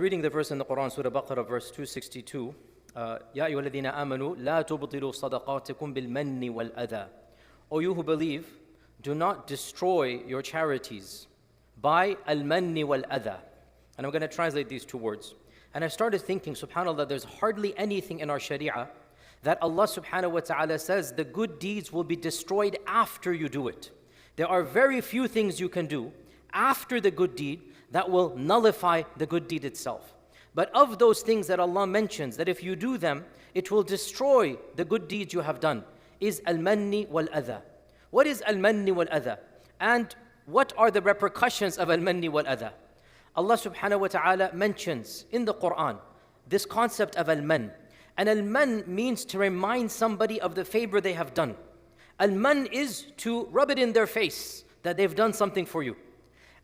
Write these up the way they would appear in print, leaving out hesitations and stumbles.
Reading the verse in the Quran, Surah Baqarah, verse 262. Ya ayyuhalladhina amanu, la tubtilu sadaqatikum bil manni wal adha. O you who believe, do not destroy your charities by al-manni wal adha. And I'm going to translate these two words. And I started thinking, subhanAllah, there's hardly anything in our sharia that Allah subhanahu wa ta'ala says the good deeds will be destroyed after you do it. There are very few things you can do after the good deed that will nullify the good deed itself. But of those things that Allah mentions, that if you do them, it will destroy the good deeds you have done, is al-manni wal-adha. What is al-manni wal-adha? And what are the repercussions of al-manni wal-adha? Allah subhanahu wa ta'ala mentions in the Quran this concept of al-man. And al-man means to remind somebody of the favor they have done. Al-man is to rub it in their face that they've done something for you.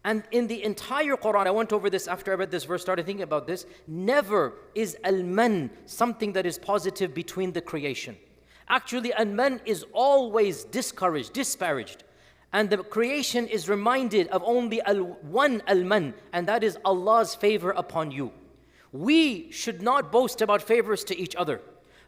And in the entire Quran, I went over this after I read this verse, started thinking about this, never is al-man something that is positive between the creation. Actually, al-man is always discouraged, disparaged. And the creation is reminded of only one al-man, and that is Allah's favor upon you. We should not boast about favors to each other.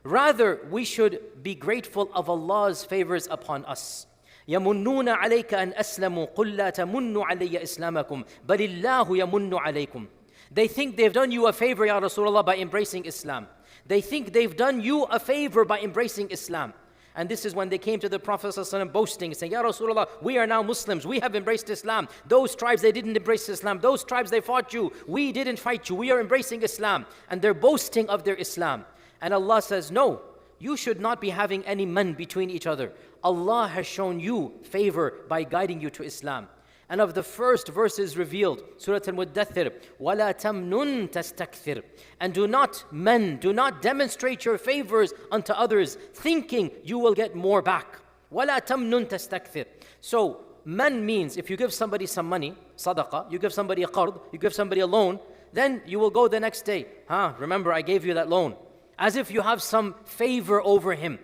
Rather, we should be grateful of Allah's favors upon us. يَمُنُّونَ عَلَيْكَ أَنْ أَسْلَمُوا قُلْ لَا تَمُنُّوا عَلَيَّ إِسْلَامَكُمْ بَلِ اللَّهُ يَمُنُّ عَلَيْكُمْ. They think they've done you a favor, Ya Rasulullah, by embracing Islam. They think they've done you a favor by embracing Islam. And this is when they came to the Prophet ﷺ boasting, saying, Ya Rasulullah, we are now Muslims, we have embraced Islam. Those tribes, they didn't embrace Islam. Those tribes, they fought you. We didn't fight you. We are embracing Islam. And they're boasting of their Islam. And Allah says, no, you should not be having any man between each other. Allah has shown you favor by guiding you to Islam. And of the first verses revealed, Surah Al-Muddathir, وَلَا تَمْنُن تَسْتَكْثِرْ. And do not demonstrate your favors unto others, thinking you will get more back. وَلَا تَمْنُن تَسْتَكْثِرْ. So, man means if you give somebody some money, sadaqah, you give somebody a qard, you give somebody a loan, then you will go the next day. Remember I gave you that loan. As if you have some favor over him.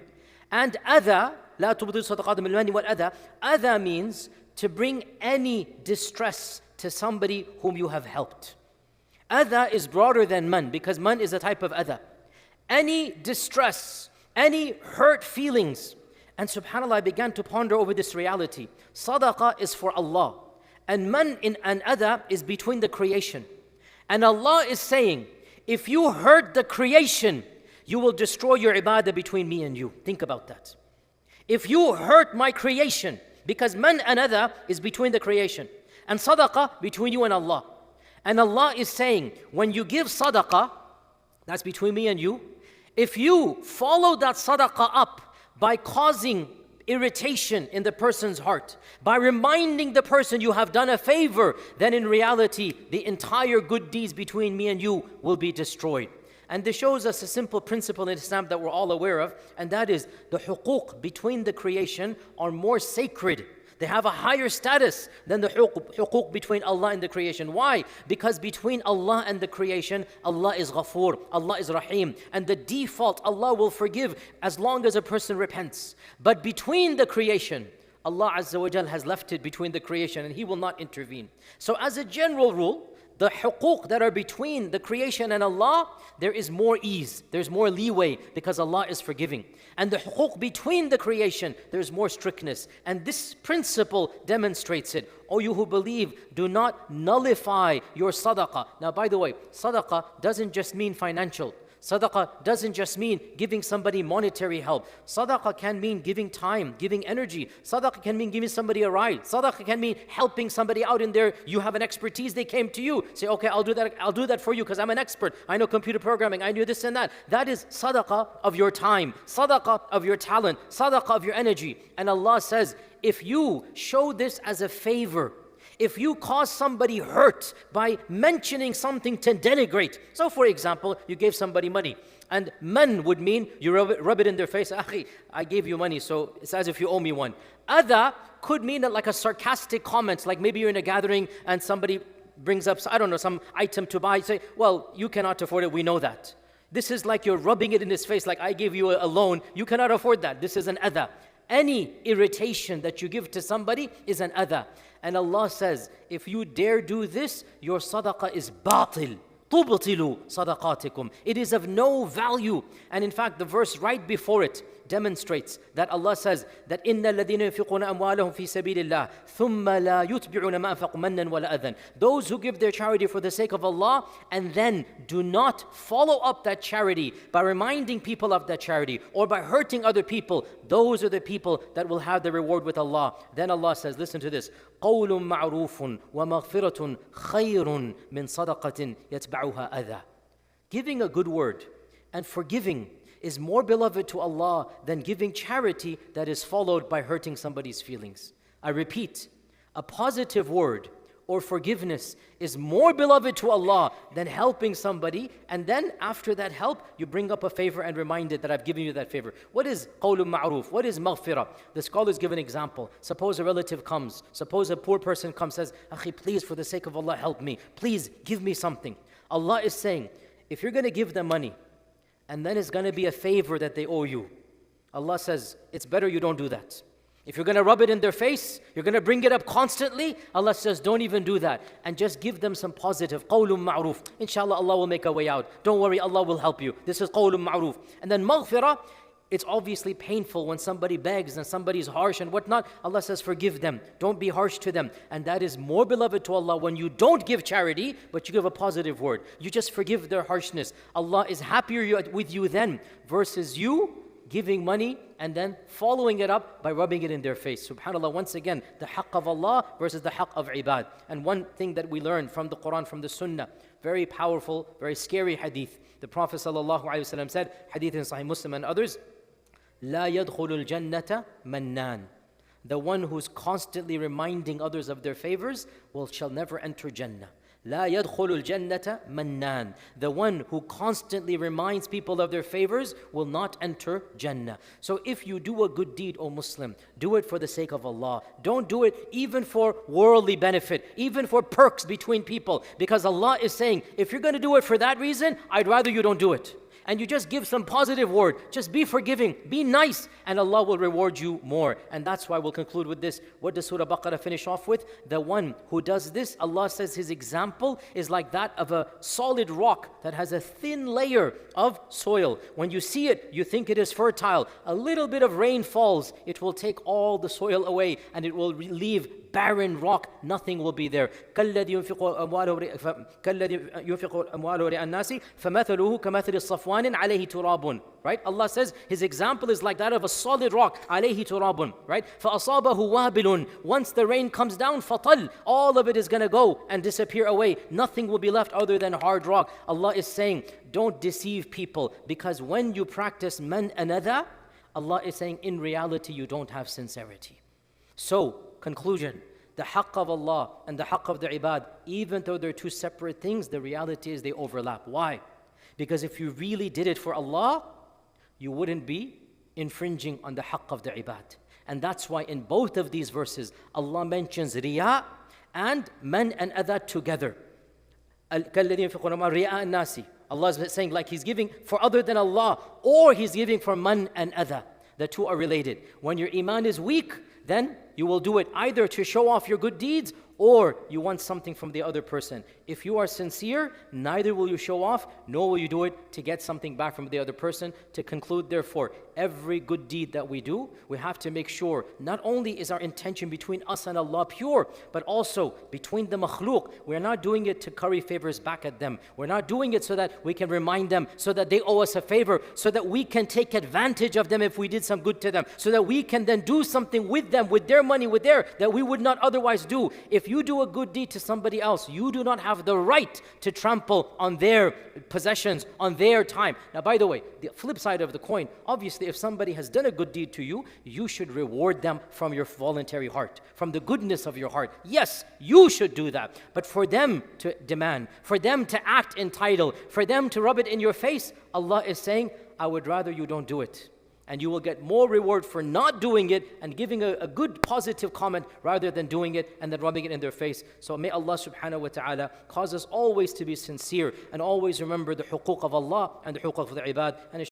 And adha, لا تبطل صدقات بالمن والأذى. Adha means to bring any distress to somebody whom you have helped. Adha is broader than man, because man is a type of adha. Any distress, any hurt feelings. And subhanAllah, I began to ponder over this reality. Sadaqah is for Allah. And man in an adha is between the creation. And Allah is saying, if you hurt the creation, you will destroy your ibadah between me and you. Think about that. If you hurt my creation, because man and adha is between the creation, and sadaqah between you and Allah. And Allah is saying, when you give sadaqah, that's between me and you, if you follow that sadaqah up by causing irritation in the person's heart, by reminding the person you have done a favor, then in reality, the entire good deeds between me and you will be destroyed. And this shows us a simple principle in Islam that we're all aware of, and that is the huquq between the creation are more sacred. They have a higher status than the huquq between Allah and the creation. Why? Because between Allah and the creation, Allah is Ghafoor, Allah is Rahim. And the default, Allah will forgive as long as a person repents. But between the creation, Allah Azza wa Jal has left it between the creation and He will not intervene. So as a general rule, the huquq that are between the creation and Allah, there is more ease, there's more leeway because Allah is forgiving. And the huquq between the creation, there's more strictness. And this principle demonstrates it. O you who believe, do not nullify your sadaqah. Now by the way, sadaqah doesn't just mean financial. Sadaqah doesn't just mean giving somebody monetary help. Sadaqah can mean giving time, giving energy. Sadaqah can mean giving somebody a ride. Sadaqah can mean helping somebody out in there. You have an expertise, they came to you. Say, okay, I'll do that for you because I'm an expert. I know computer programming, I know this and that. That is sadaqah of your time, sadaqah of your talent, sadaqah of your energy. And Allah says, if you show this as a favor, if you cause somebody hurt by mentioning something to denigrate. So for example, you gave somebody money. And man would mean you rub it in their face. Akhi, I gave you money, so it's as if you owe me one. Adha could mean like a sarcastic comment, like maybe you're in a gathering and somebody brings up, I don't know, some item to buy. You say, well, you cannot afford it, we know that. This is like you're rubbing it in his face, like I gave you a loan, you cannot afford that. This is an adha. Any irritation that you give to somebody is an adha. And Allah says, if you dare do this, your sadaqah is batil, تُبْطِلُوا صَدَقَاتِكُمْ. It is of no value. And in fact, the verse right before it demonstrates that Allah says that إِنَّ الَّذِينَ يُنْفِقُونَ أَمْوَالَهُمْ فِي سَبِيلِ اللَّهِ ثُمَّ لَا يُتْبِعُونَ مَا أَنفَقُوا مَنًّا وَلَا أَذًى. Those who give their charity for the sake of Allah and then do not follow up that charity by reminding people of that charity or by hurting other people, those are the people that will have the reward with Allah. Then Allah says, listen to this, قَوْلٌ مَعْرُوفٌ وَمَغْفِرَةٌ خَيْرٌ مِّن صَدَقَةٍ يَتْبَعُهَا أَذًى. Giving a good word and forgiving is more beloved to Allah than giving charity that is followed by hurting somebody's feelings. I repeat, a positive word or forgiveness is more beloved to Allah than helping somebody, and then after that help, you bring up a favor and remind it that I've given you that favor. What is qawlun ma'roof? What is maghfirah? The scholars give an example. Suppose a relative comes, suppose a poor person comes, says, Akhi, please, for the sake of Allah, help me. Please, give me something. Allah is saying, if you're going to give them money, and then it's going to be a favor that they owe you, Allah says, it's better you don't do that. If you're going to rub it in their face, you're going to bring it up constantly, Allah says, don't even do that. And just give them some positive, qawlun ma'roof. Inshallah, Allah will make a way out. Don't worry, Allah will help you. This is qawlun ma'roof. And then maghfirah, it's obviously painful when somebody begs and somebody's harsh and whatnot. Allah says, forgive them. Don't be harsh to them. And that is more beloved to Allah when you don't give charity, but you give a positive word. You just forgive their harshness. Allah is happier with you then versus you giving money and then following it up by rubbing it in their face. SubhanAllah, once again, the haqq of Allah versus the haqq of ibad. And one thing that we learn from the Quran, from the Sunnah, very powerful, very scary hadith. The Prophet ﷺ said, hadith in Sahih Muslim and others, لا يدخل الجنة منان. The one who's constantly reminding others of their favors shall never enter Jannah. لا يدخل الجنة منان. The one who constantly reminds people of their favors will not enter Jannah. So if you do a good deed, O Muslim, do it for the sake of Allah. Don't do it even for worldly benefit, even for perks between people. Because Allah is saying, if you're going to do it for that reason, I'd rather you don't do it. And you just give some positive word. Just be forgiving, be nice, and Allah will reward you more. And that's why we'll conclude with this. What does Surah Baqarah finish off with? The one who does this, Allah says his example is like that of a solid rock that has a thin layer of soil. When you see it, you think it is fertile. A little bit of rain falls, it will take all the soil away and it will leave barren rock, nothing will be there. كَالَّذِي يُنْفِقُ أَمْوَالَهُ رِئَاءَ النَّاسِ فَمَثَلُهُ كَمَثَلِ الصَّفْوَانٍ عَلَيْهِ تُرَابٌ. Right? Allah says his example is like that of a solid rock, عَلَيْهِ تُرَابٌ. Right? فَأَصَابَهُ وَابِلٌ. Once the rain comes down, فَطَلْ. All of it is going to go and disappear away. Nothing will be left other than hard rock. Allah is saying, don't deceive people, because when you practice man another, Allah is saying, in reality, you don't have sincerity. So, conclusion, the haqq of Allah and the haqq of the ibad, even though they're two separate things, the reality is they overlap. Why? Because if you really did it for Allah, you wouldn't be infringing on the haqq of the ibad. And that's why in both of these verses, Allah mentions riya and man and adha together. Allah is saying like he's giving for other than Allah, or he's giving for man and adha. The two are related. When your iman is weak, then you will do it either to show off your good deeds or you want something from the other person. If you are sincere, neither will you show off, nor will you do it to get something back from the other person. To conclude, therefore, every good deed that we do, we have to make sure not only is our intention between us and Allah pure, but also between the makhluk. We're not doing it to curry favors back at them. We're not doing it so that we can remind them, so that they owe us a favor, so that we can take advantage of them if we did some good to them, so that we can then do something with them, with their money, with their, that we would not otherwise do. If you do a good deed to somebody else, you do not have the right to trample on their possessions, on their time. Now, by the way, the flip side of the coin, obviously, if somebody has done a good deed to you, you should reward them from your voluntary heart, from the goodness of your heart. Yes, you should do that. But for them to demand, for them to act entitled, for them to rub it in your face, Allah is saying, I would rather you don't do it. And you will get more reward for not doing it and giving a good positive comment rather than doing it and then rubbing it in their face. So may Allah subhanahu wa ta'ala cause us always to be sincere and always remember the huquq of Allah and the huquq of the ibad. And